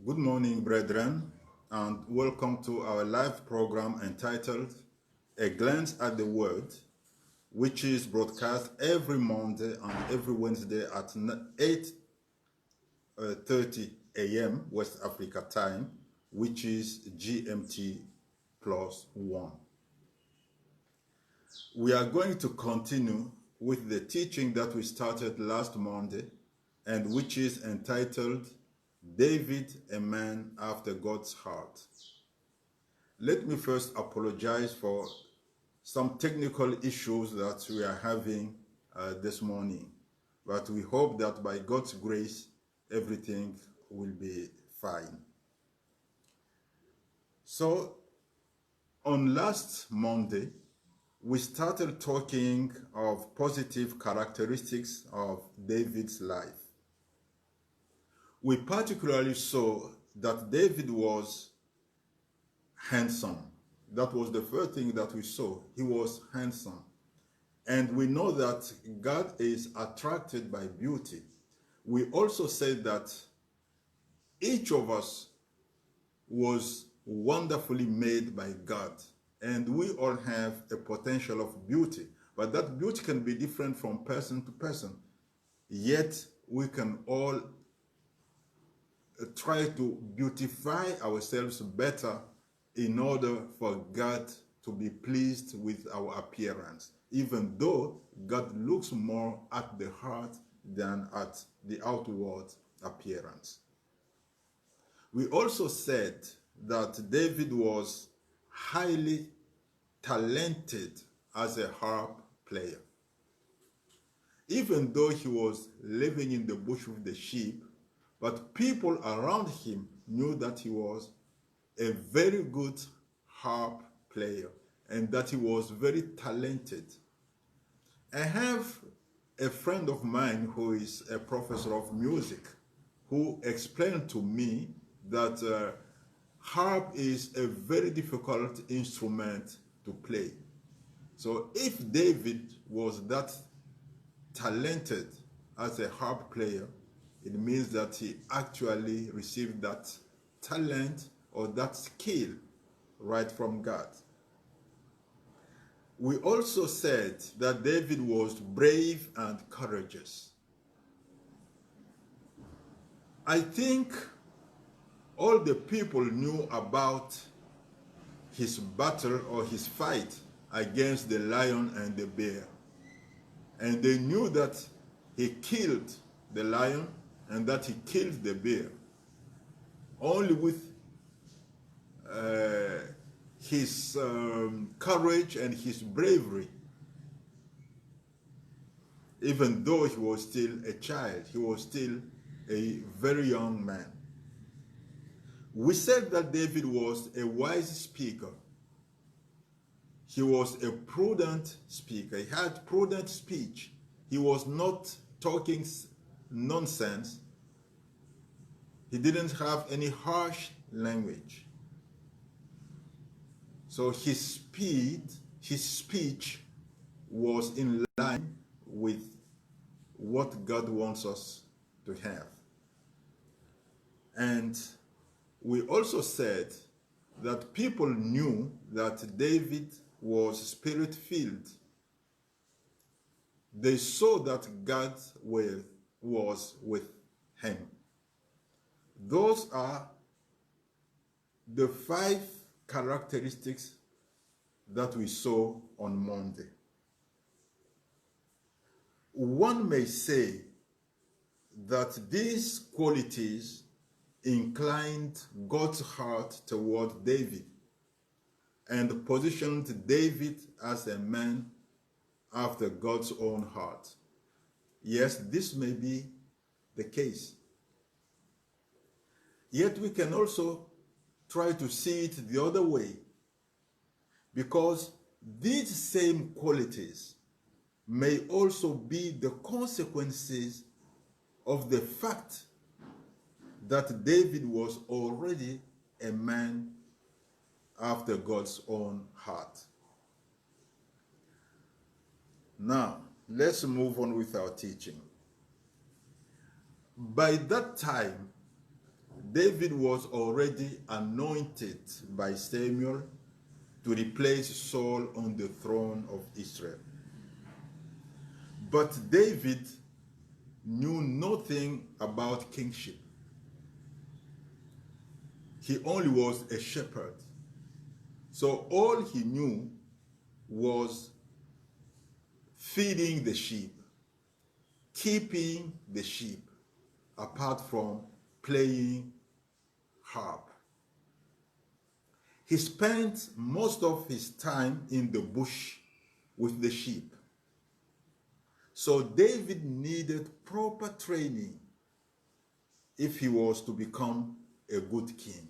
Good morning, brethren, and welcome to our live program entitled A Glance at the Word, which is broadcast every Monday and every Wednesday at 8:30 a.m. West Africa time, which is GMT +1. We are going to continue with the teaching that we started last Monday and which is entitled David, a man after God's heart. Let me first apologize for some technical issues that we are having this morning, but we hope that by God's grace, everything will be fine. So, on last Monday, we started talking of positive characteristics of David's life. We particularly saw that David was handsome. That was the first thing that we saw. He was handsome. And we know that God is attracted by beauty. We also said that each of us was wonderfully made by God. And we all have a potential of beauty. But that beauty can be different from person to person. Yet we can all try to beautify ourselves better in order for God to be pleased with our appearance, even though God looks more at the heart than at the outward appearance. We also said that David was highly talented as a harp player. Even though he was living in the bush with the sheep, but people around him knew that he was a very good harp player and that he was very talented. I have a friend of mine who is a professor of music who explained to me that harp is a very difficult instrument to play. So if David was that talented as a harp player, it means that he actually received that talent or that skill right from God. We also said that David was brave and courageous. I think all the people knew about his battle or his fight against the lion and the bear. And they knew that he killed the lion and that he killed the bear only with his courage and his bravery. Even though he was still a child, he was still a very young man. We said that David was a wise speaker. He was a prudent speaker. He had prudent speech. He was not talking nonsense. He didn't have any harsh language. So his speech was in line with what God wants us to have. And we also said that people knew that David was spirit-filled. They saw that God was with him. Those are the 5 characteristics that we saw on Monday. One may say that these qualities inclined God's heart toward David and positioned David as a man after God's own heart. Yes, this may be the case. Yet we can also try to see it the other way, because these same qualities may also be the consequences of the fact that David was already a man after God's own heart. Now, let's move on with our teaching. By that time, David was already anointed by Samuel to replace Saul on the throne of Israel. But David knew nothing about kingship. He only was a shepherd. So all he knew was feeding the sheep, keeping the sheep, apart from playing harp. He spent most of his time in the bush with the sheep. So David needed proper training if he was to become a good king.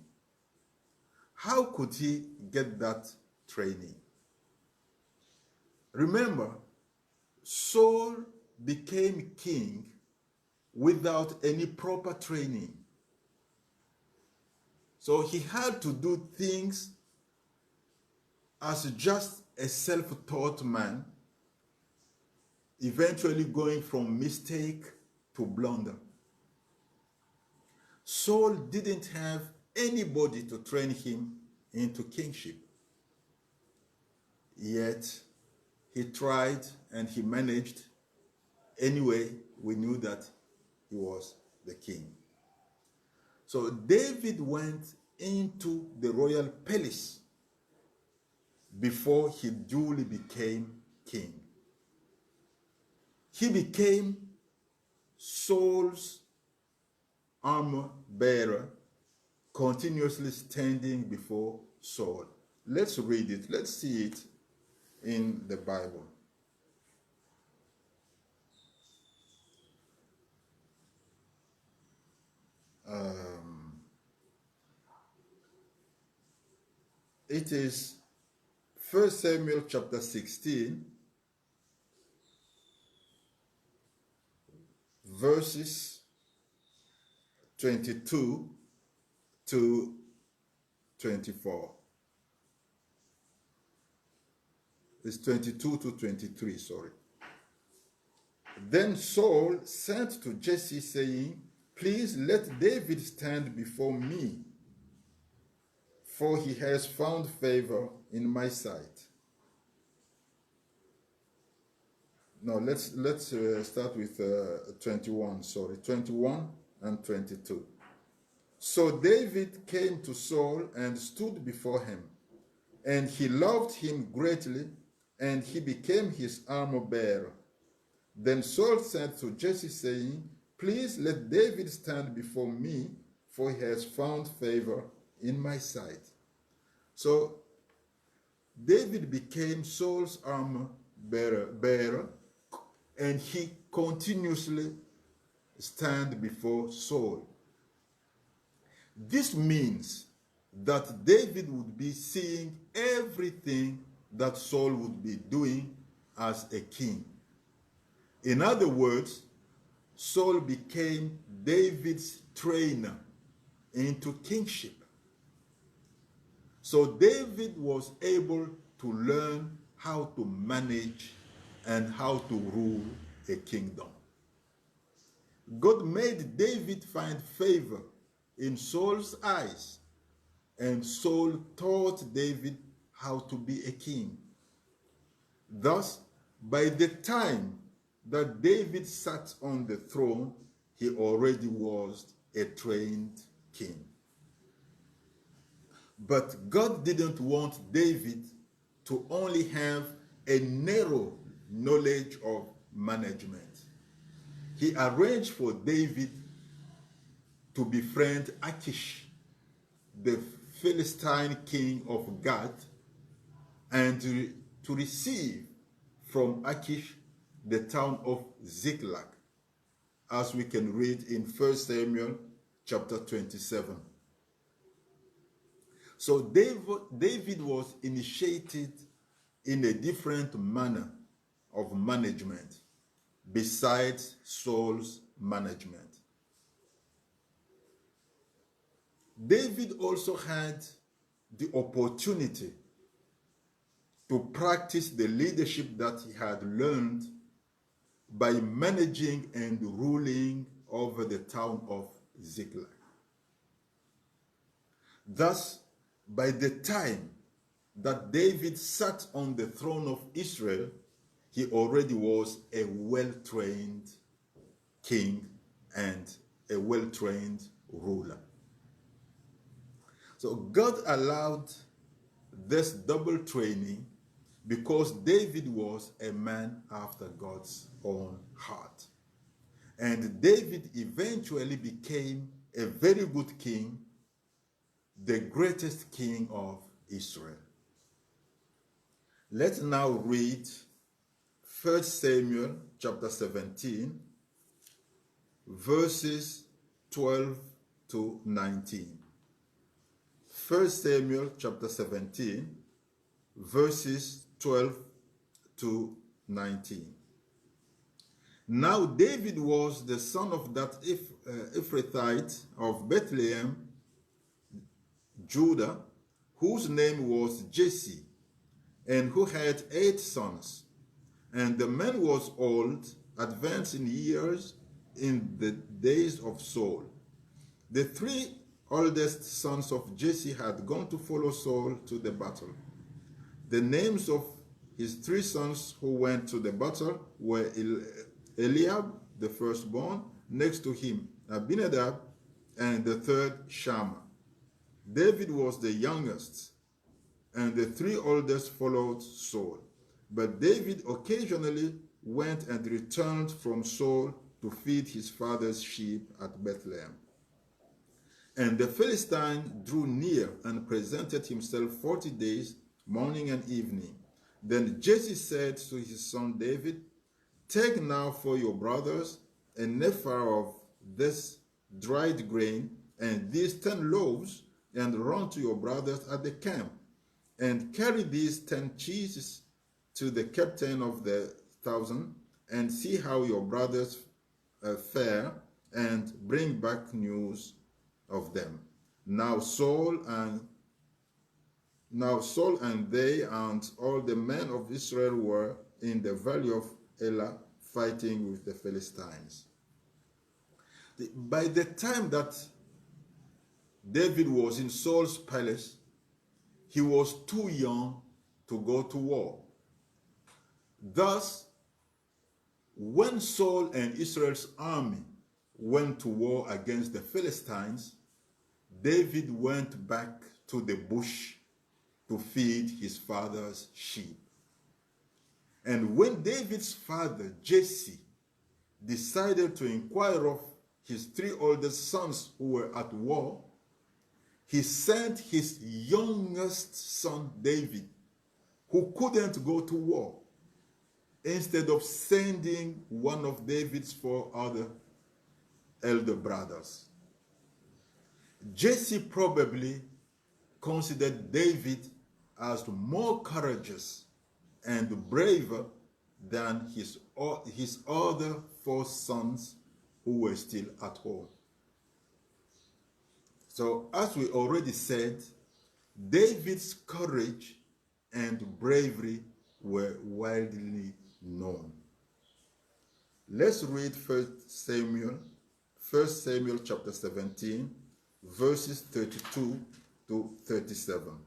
How could he get that training? Remember, Saul became king without any proper training. So he had to do things as just a self-taught man, eventually going from mistake to blunder. Saul didn't have anybody to train him into kingship. Yet he tried and he managed. Anyway, we knew that he was the king. So David went into the royal palace before he duly became king. He became Saul's armor bearer, continuously standing before Saul. Let's read it. Let's see it in the Bible. It is 1 Samuel chapter 16, verses 22 to 24. It's 22 to 23, sorry. Then Saul sent to Jesse, saying, "Please let David stand before me, for he has found favor in my sight." No, let's start with 21, sorry, 21 and 22. So David came to Saul and stood before him, and he loved him greatly, and he became his armor bearer. Then Saul said to Jesse, saying, "Please let David stand before me, for he has found favor in my sight." So David became Saul's armor bearer, and he continuously stand before Saul. This means that David would be seeing everything that Saul would be doing as a king. In other words, Saul became David's trainer into kingship. So David was able to learn how to manage and how to rule a kingdom. God made David find favor in Saul's eyes, and Saul taught David how to be a king. Thus, by the time that David sat on the throne, he already was a trained king. But God didn't want David to only have a narrow knowledge of management. He arranged for David to befriend Achish, the Philistine king of Gath, and to receive from Achish the town of Ziklag, as we can read in 1 Samuel chapter 27. So David was initiated in a different manner of management besides Saul's management. David also had the opportunity to practice the leadership that he had learned by managing and ruling over the town of Ziklag. Thus, by the time that David sat on the throne of Israel, he already was a well-trained king and a well-trained ruler. So God allowed this double training because David was a man after God's own heart. And David eventually became a very good king, the greatest king of Israel. Let's now read 1 Samuel chapter 17, verses 12 to 19. 1 Samuel chapter 17, verses 12 to 19. Now David was the son of that Ephrathite of Bethlehem, Judah, whose name was Jesse, and who had 8 sons. And the man was old, advanced in years in the days of Saul. The 3 oldest sons of Jesse had gone to follow Saul to the battle. The names of his 3 sons who went to the battle were Eliab, the firstborn, next to him Abinadab, and the third Shammah. David was the youngest, and the 3 oldest followed Saul. But David occasionally went and returned from Saul to feed his father's sheep at Bethlehem. And the Philistine drew near and presented himself 40 days, morning and evening. Then Jesse said to his son David, "Take now for your brothers an ephah of this dried grain and these 10 loaves, and run to your brothers at the camp, and carry these 10 cheeses to the captain of the 1,000, and see how your brothers fare, and bring back news of them." Now Saul and they and all the men of Israel were in the valley of Elah fighting with the Philistines. By the time that David was in Saul's palace, he was too young to go to war. Thus, when Saul and Israel's army went to war against the Philistines, David went back to the bush to feed his father's sheep. And when David's father, Jesse, decided to inquire of his 3 oldest sons who were at war, he sent his youngest son, David, who couldn't go to war, instead of sending one of David's 4 other elder brothers. Jesse probably considered David as more courageous and braver than his other 4 sons who were still at home. So, as we already said, David's courage and bravery were widely known. Let's read 1 Samuel chapter 17, verses 32 to 37.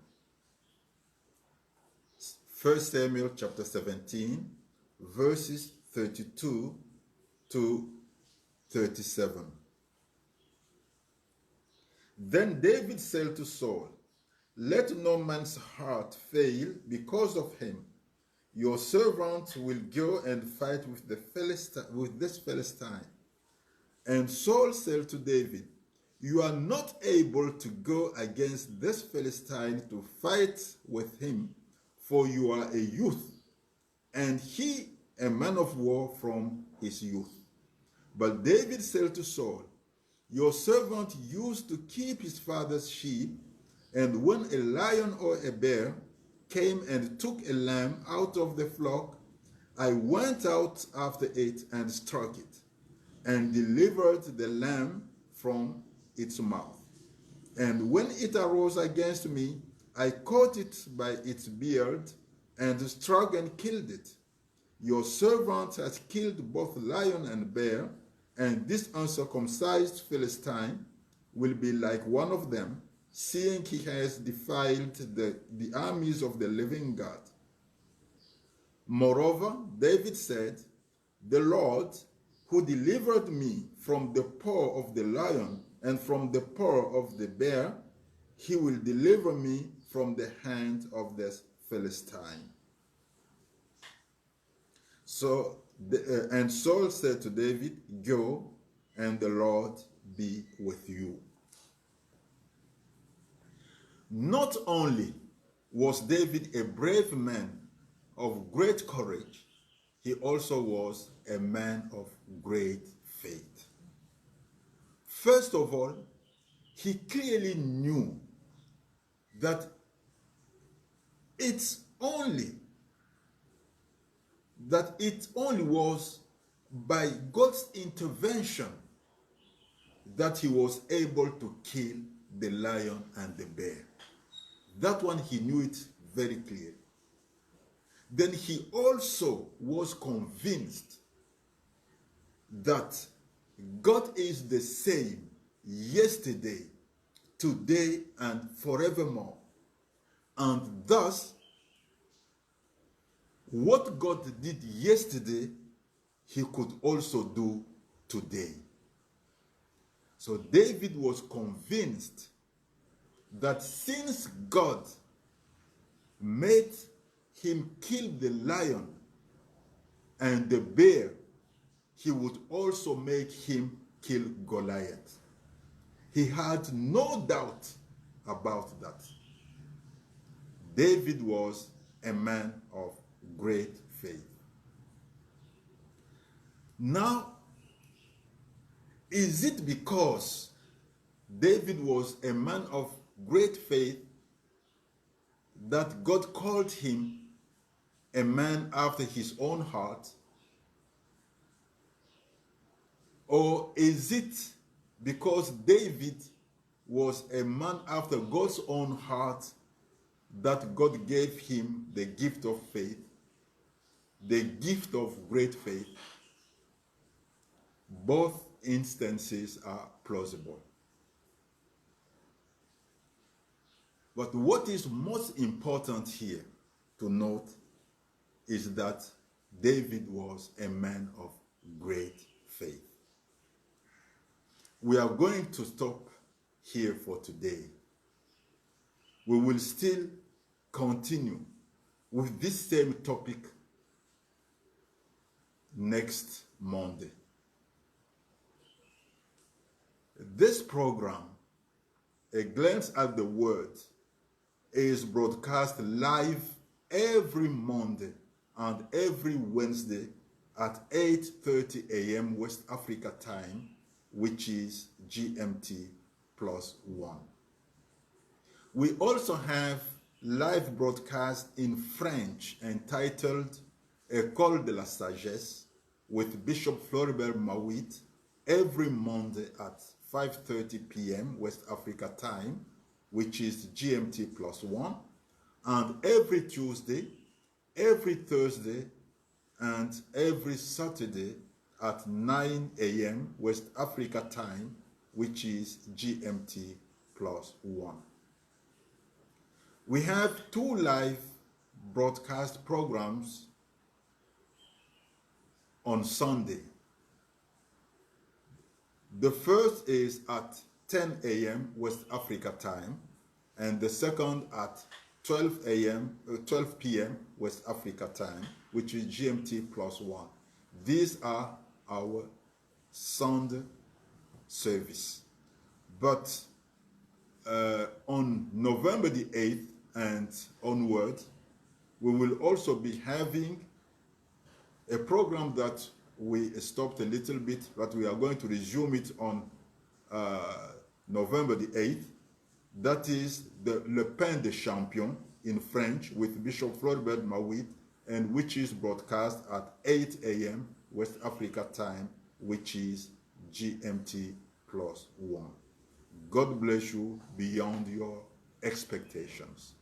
1 Samuel chapter 17, verses 32 to 37. Then David said to Saul, "Let no man's heart fail because of him. Your servant will go and fight with this Philistine." And Saul said to David, "You are not able to go against this Philistine to fight with him, for you are a youth, and he a man of war from his youth." But David said to Saul, "Your servant used to keep his father's sheep, and when a lion or a bear came and took a lamb out of the flock, I went out after it and struck it, and delivered the lamb from its mouth. And when it arose against me, I caught it by its beard and struck and killed it. Your servant has killed both lion and bear, and this uncircumcised Philistine will be like one of them, seeing he has defiled the armies of the living God. Moreover, David said, the Lord, who delivered me from the paw of the lion and from the paw of the bear, he will deliver me from the hand of the Philistine. And Saul said to David, go, and the Lord be with you. Not only was David a brave man of great courage, he also was a man of great faith. First of all, he clearly knew that it only was by God's intervention that he was able to kill the lion and the bear. That one, he knew it very clearly. Then he also was convinced that God is the same yesterday, today, and forevermore. And thus, what God did yesterday, he could also do today. So David was convinced that since God made him kill the lion and the bear, he would also make him kill Goliath. He had no doubt about that. David was a man of great faith. Now, is it because David was a man of great faith that God called him a man after his own heart? Or is it because David was a man after God's own heart that God gave him the gift of faith, the gift of great faith? Both instances are plausible. But what is most important here to note is that David was a man of great faith. We are going to stop here for today. We will still continue with this same topic next Monday. This program, A Glance at the Word, is broadcast live every Monday and every Wednesday at 8:30 a.m. West Africa time, which is GMT +1. We also have live broadcast in French entitled École de la Sagesse with Bishop Floribert Mawit every Monday at 5:30 p.m. West Africa time, which is GMT +1, and every Tuesday, every Thursday, and every Saturday at 9 a.m. West Africa time, which is GMT +1. We have 2 live broadcast programs on Sunday. The first is at 10 a.m. West Africa time, and the second at 12 p.m. West Africa time, which is GMT +1. These are our Sunday service. But on November the 8th and onward, we will also be having a program that we stopped a little bit, but we are going to resume it on November the 8th. That is the Le Pain des Champions in French with Bishop Floribert Mawit, and which is broadcast at 8 a.m. West Africa time, which is GMT +1. God bless you beyond your expectations.